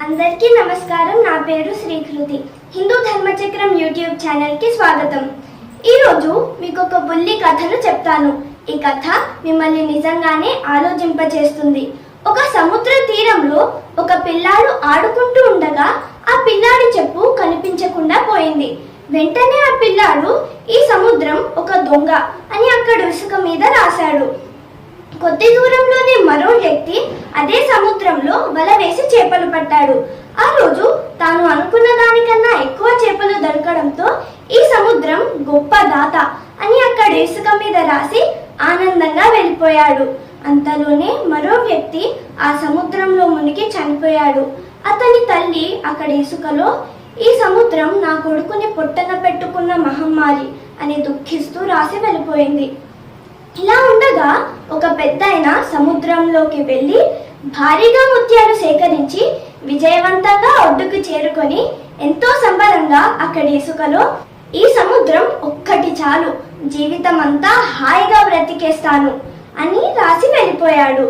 అందరికీ నమస్కారం. నా పేరు శ్రీకృతి. హిందూ ధర్మచక్రం యూట్యూబ్ ఛానల్కి స్వాగతం. ఈరోజు మీకు ఒక బుల్లి కథను చెప్తాను. ఈ కథ మిమ్మల్ని నిజంగానే ఆలోచింపచేస్తుంది. ఒక సముద్ర తీరంలో ఒక పిల్లాడు ఆడుకుంటూ ఉండగా ఆ పిల్లాడి చెప్పు కనిపించకుండా పోయింది. వెంటనే ఆ పిల్లాడు ఈ సముద్రం ఒక దొంగ అని అక్కడ ఇసుక మీద రాశాడు. కొద్ది దూరంలోనే మరో వ్యక్తి అదే సముద్రంలో వల వేసి చేపలు పట్టాడు. ఆ రోజు తాను అనుకున్న దానికన్నా ఎక్కువ చేపలు దొరకడంతో ఈ సముద్రం గొప్ప దాత అని అక్కడ ఇసుక మీద రాసి ఆనందంగా వెళ్ళిపోయాడు. అంతలోనే మరో వ్యక్తి ఆ సముద్రంలో మునిగి చనిపోయాడు. అతని తల్లి అక్కడ ఇసుకలో, ఈ సముద్రం నా కొడుకుని పొట్టన పెట్టుకున్న మహమ్మారి అని దుఃఖిస్తూ రాసి వెళ్ళిపోయింది. ఇలా ఉండగా ఒక పెద్దాయన సముద్రంలోకి వెళ్ళి భారీగా ముత్యాలు సేకరించి విజయవంతంగా ఒడ్డుకు చేరుకొని ఎంతో సంబరంగా అక్కడి ఇసుకలో, ఈ సముద్రం ఒక్కటి చాలు, జీవితం అంతా హాయిగా బ్రతికేస్తాను అని రాసి వెళ్ళిపోయాడు.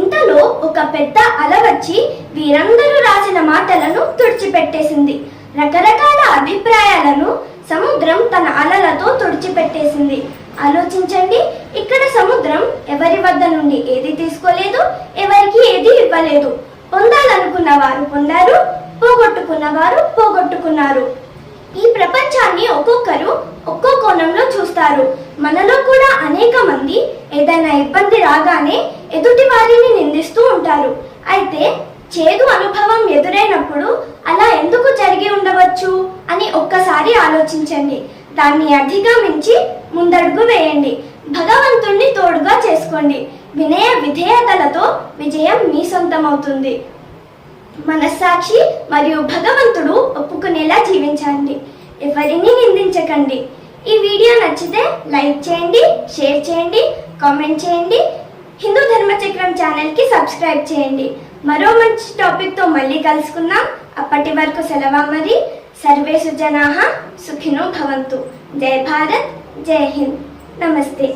ఇంతలో ఒక పెద్ద అల వచ్చి వీరందరూ రాసిన మాటలను తుడిచిపెట్టేసింది. రకరకాల అభిప్రాయాలను సముద్రం తన అలలతో తుడిచిపెట్టేసింది. ఆలోచించండి, ఇక్కడ సముద్రం ఎవరి వద్ద నుండి ఏది తీసుకోలేదు, ఎవరికి ఏది ఇవ్వలేదు. పొందాలనుకున్న వారు పొందారు, పోగొట్టుకున్న వారు పోగొట్టుకున్నారు. ఈ ప్రపంచాన్ని ఒక్కొక్కరు ఒక్కో కోణంలో చూస్తారు. మనలో కూడా అనేక మంది ఏదైనా ఇబ్బంది రాగానే ఎదుటి వారిని నిందిస్తూ ఉంటారు. అయితే చేదు అనుభవం ఎదురైనప్పుడు అలా ఎందుకు జరిగి ఉండవచ్చు అని ఒక్కసారి ఆలోచించండి. దాన్ని అధిగమించి ముందడుగు వేయండి. భగవంతుణ్ణి తోడుగా చేసుకోండి. వినయ విధేయతలతో విజయం మీ సొంతమవుతుంది. మనస్సాక్షి మరియు భగవంతుడు ఒప్పుకునేలా జీవించండి. ఎవరిని నిందించకండి. ఈ వీడియో నచ్చితే లైక్ చేయండి, షేర్ చేయండి, కామెంట్ చేయండి. హిందూ ధర్మచక్రం ఛానల్కి సబ్స్క్రైబ్ చేయండి. మరో మంచి టాపిక్తో మళ్ళీ కలుసుకుందాం. అప్పటి వరకు సెలవు. మరి సర్వే సుజనాః సుఖినో భవంతు. జై భారత్, జై హింద్. నమస్తే.